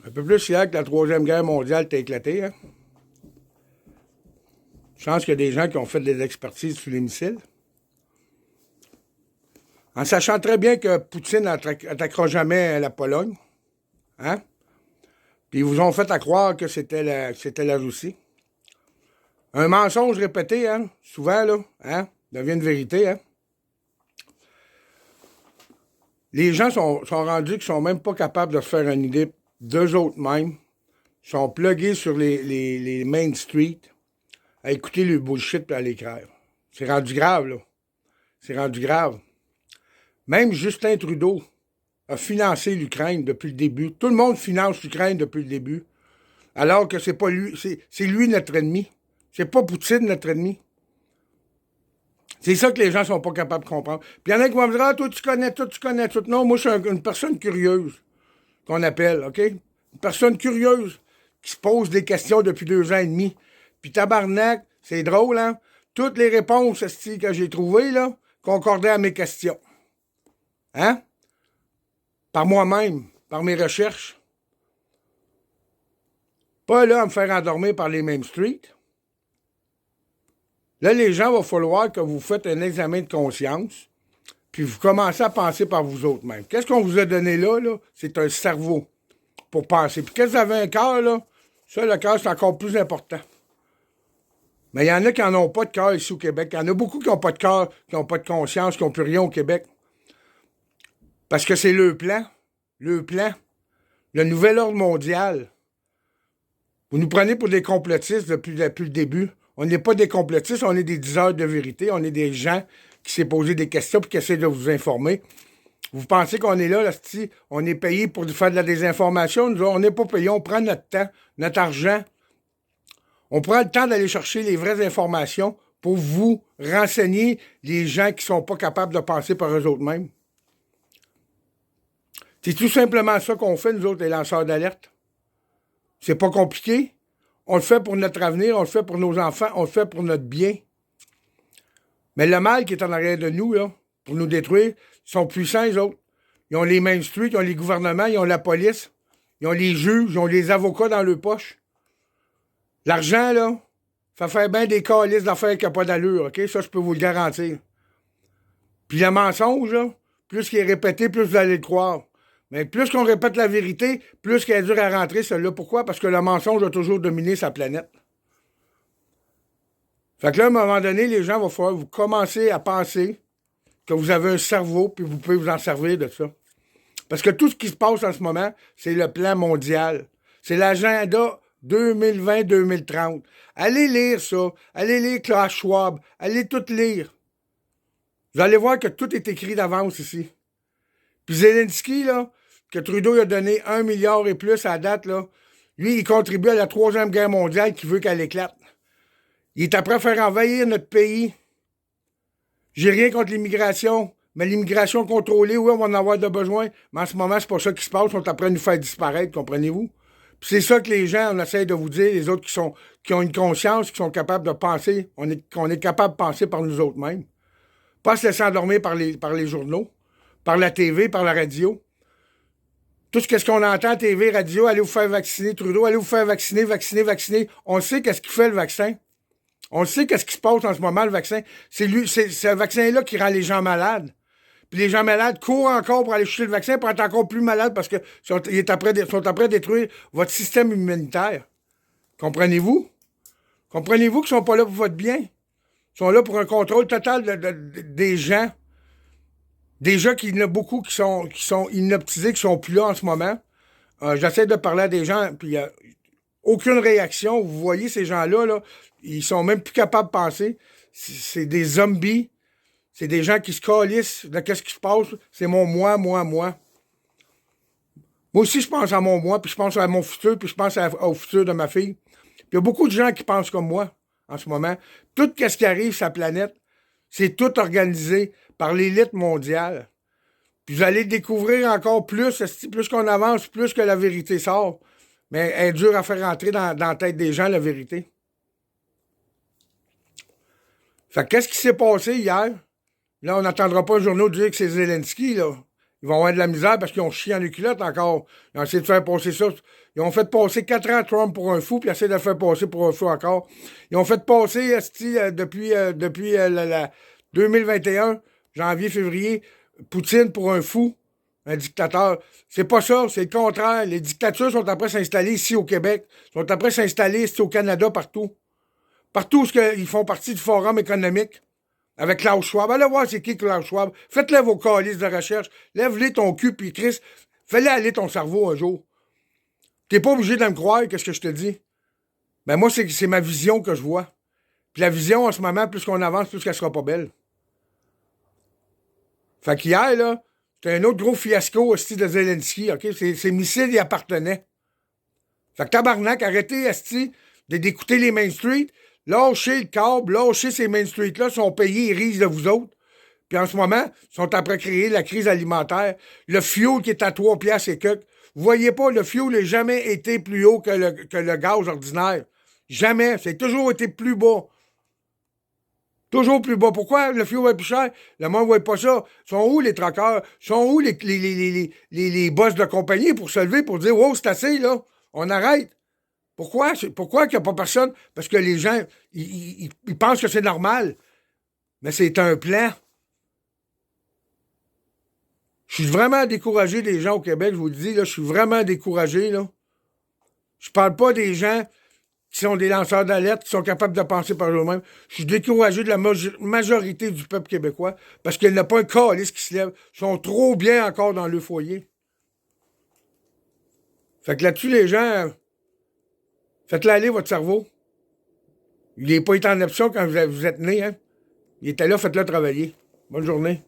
Un peu plus hier que la Troisième Guerre mondiale t'a éclaté, hein? Je pense qu'il y a des gens qui ont fait des expertises sur les missiles. En sachant très bien que Poutine n'attaquera jamais la Pologne. Hein? Puis ils vous ont fait à croire que c'était la Russie. Un mensonge répété, hein? Souvent, là, hein? Devient une vérité, hein? Les gens sont rendus qu'ils sont même pas capables de se faire une idée d'eux autres mêmes. Ils sont plugués sur les Main Street à écouter le bullshit et à l'écrire. C'est rendu grave, là. C'est rendu grave. Même Justin Trudeau a financé l'Ukraine depuis le début. Tout le monde finance l'Ukraine depuis le début. Alors que c'est pas lui, c'est lui notre ennemi. C'est pas Poutine notre ennemi. C'est ça que les gens sont pas capables de comprendre. Puis il y en a qui vont me dire, ah, toi, tu connais tout. Non, moi, je suis une personne curieuse, qu'on appelle, OK? Une personne curieuse qui se pose des questions depuis 2 ans et demi. Puis tabarnak, c'est drôle, hein? Toutes les réponses que j'ai trouvées, là, concordaient à mes questions. Hein? Par moi-même, par mes recherches. Pas là à me faire endormir par les Main Street. Là, les gens, il va falloir que vous faites un examen de conscience, puis vous commencez à penser par vous autres même. Qu'est-ce qu'on vous a donné là? C'est un cerveau pour penser. Puis qu'est-ce que vous avez un cœur, là? Ça, le cœur, c'est encore plus important. Mais il y en a qui n'en ont pas de cœur ici au Québec. Il y en a beaucoup qui n'ont pas de cœur, qui n'ont pas de conscience, qui n'ont plus rien au Québec. Parce que c'est le plan. Le plan. Le nouvel ordre mondial. Vous nous prenez pour des complotistes depuis le début. On n'est pas des complotistes, on est des diseurs de vérité. On est des gens qui s'est posé des questions et qui essaient de vous informer. Vous pensez qu'on est là, on est payé pour faire de la désinformation? Nous, on n'est pas payé, on prend notre temps, notre argent. On prend le temps d'aller chercher les vraies informations pour vous renseigner les gens qui ne sont pas capables de penser par eux-mêmes. C'est tout simplement ça qu'on fait, nous autres, les lanceurs d'alerte. C'est pas compliqué. On le fait pour notre avenir, on le fait pour nos enfants, on le fait pour notre bien. Mais le mal qui est en arrière de nous, là, pour nous détruire, ils sont puissants, les autres. Ils ont les Main Street, ils ont les gouvernements, ils ont la police, ils ont les juges, ils ont les avocats dans leur poche. L'argent, là, ça fait bien des calices d'affaires qui n'ont pas d'allure, OK? Ça, je peux vous le garantir. Puis le mensonge, là, plus qu'il est répété, plus vous allez le croire. Mais plus qu'on répète la vérité, plus qu'elle est dure à rentrer, celle-là. Pourquoi? Parce que le mensonge a toujours dominé sa planète. Fait que là, à un moment donné, les gens vont falloir vous commencer à penser que vous avez un cerveau, puis vous pouvez vous en servir de ça. Parce que tout ce qui se passe en ce moment, c'est le plan mondial. C'est l'agenda 2020-2030. Allez lire ça. Allez lire Klaus Schwab. Allez tout lire. Vous allez voir que tout est écrit d'avance ici. Puis Zelensky, là, que Trudeau lui a donné 1 milliard et plus à la date, là, lui, il contribue à la Troisième Guerre mondiale qui veut qu'elle éclate. Il est après à faire envahir notre pays. J'ai rien contre l'immigration, mais l'immigration contrôlée, oui, on va en avoir de besoin, mais en ce moment, c'est pas ça qui se passe, on est après à nous faire disparaître, comprenez-vous? Puis c'est ça que les gens, on essaie de vous dire, les autres qui ont une conscience, qui sont capables de penser, qu'on est capable de penser par nous autres mêmes. Pas se laisser endormir par les journaux, par la TV, par la radio. Tout ce qu'on entend, TV, radio, allez vous faire vacciner, Trudeau, allez vous faire vacciner. On sait qu'est-ce qu'il fait, le vaccin. On sait qu'est-ce qui se passe en ce moment, le vaccin. C'est ce vaccin-là qui rend les gens malades. Puis les gens malades courent encore pour aller chercher le vaccin pour être encore plus malades parce que sont après à détruire votre système immunitaire. Comprenez-vous? Comprenez-vous qu'ils sont pas là pour votre bien? Ils sont là pour un contrôle total des gens. Des gens qu'il y en a beaucoup qui sont inoptisés, qui sont plus là en ce moment. J'essaie de parler à des gens, puis il n'y a aucune réaction. Vous voyez ces gens-là, là, ils sont même plus capables de penser. C'est des zombies. C'est des gens qui se calissent de qu'est-ce qui se passe. C'est mon moi. Moi aussi, je pense à mon moi, puis je pense à mon futur, puis je pense au futur de ma fille. Puis il y a beaucoup de gens qui pensent comme moi en ce moment. Tout ce qui arrive sur la planète, c'est tout organisé par l'élite mondiale. Puis vous allez découvrir encore plus qu'on avance, plus que la vérité sort. Mais elle est dure à faire rentrer dans la tête des gens, la vérité. Fait qu'est-ce qui s'est passé hier? Là, on n'attendra pas un journal de dire que c'est Zelensky, là. Ils vont avoir de la misère parce qu'ils ont chié en les culottes encore. Ils ont essayé de faire passer ça. Ils ont fait passer 4 ans Trump pour un fou, puis ils essaient de le faire passer pour un fou encore. Ils ont fait passer, esti, depuis 2021, janvier, février, Poutine pour un fou, un dictateur. C'est pas ça, c'est le contraire. Les dictatures sont après s'installer ici au Québec, sont après s'installer ici au Canada, partout. Partout où ils font partie du forum économique. Avec Klaus Schwab. Allez voir c'est qui Klaus Schwab. Faites-le vos calices de recherche. Lève-les ton cul, puis Chris, fais-le aller ton cerveau un jour. T'es pas obligé de me croire, qu'est-ce que je te dis. Ben moi, c'est ma vision que je vois. Puis la vision, en ce moment, plus qu'on avance, plus qu'elle sera pas belle. Fait qu'hier, là, c'était un autre gros fiasco au style de Zelensky, OK? Ces missiles y appartenaient. Fait que tabarnak, arrêtez, asti, d'écouter les Main Street. Lâchez le câble, lâchez ces Main Street-là, sont payés, ils risent de vous autres. Puis en ce moment, ils sont après créer la crise alimentaire. Le fuel qui est à 3 piastres et que. Vous voyez pas, le fuel n'a jamais été plus haut que le gaz ordinaire. Jamais. C'est toujours été plus bas. Toujours plus bas. Pourquoi le fuel va être plus cher? Le monde ne voit pas ça. Sont où les traqueurs? Sont où les boss de compagnie pour se lever, pour dire, wow, c'est assez, là. On arrête. Pourquoi? Pourquoi qu'il n'y a pas personne? Parce que les gens, ils pensent que c'est normal. Mais c'est un plan. Je suis vraiment découragé des gens au Québec, je vous le dis, là, je suis vraiment découragé, là. Je parle pas des gens qui sont des lanceurs d'alerte, qui sont capables de penser par eux-mêmes. Je suis découragé de la majorité du peuple québécois parce qu'il n'y a pas un calice qui se lève. Ils sont trop bien encore dans le foyer. Fait que là-dessus, les gens, faites-le aller, votre cerveau. Il n'est pas été en option quand vous êtes né, hein. Il était là, faites-le travailler. Bonne journée.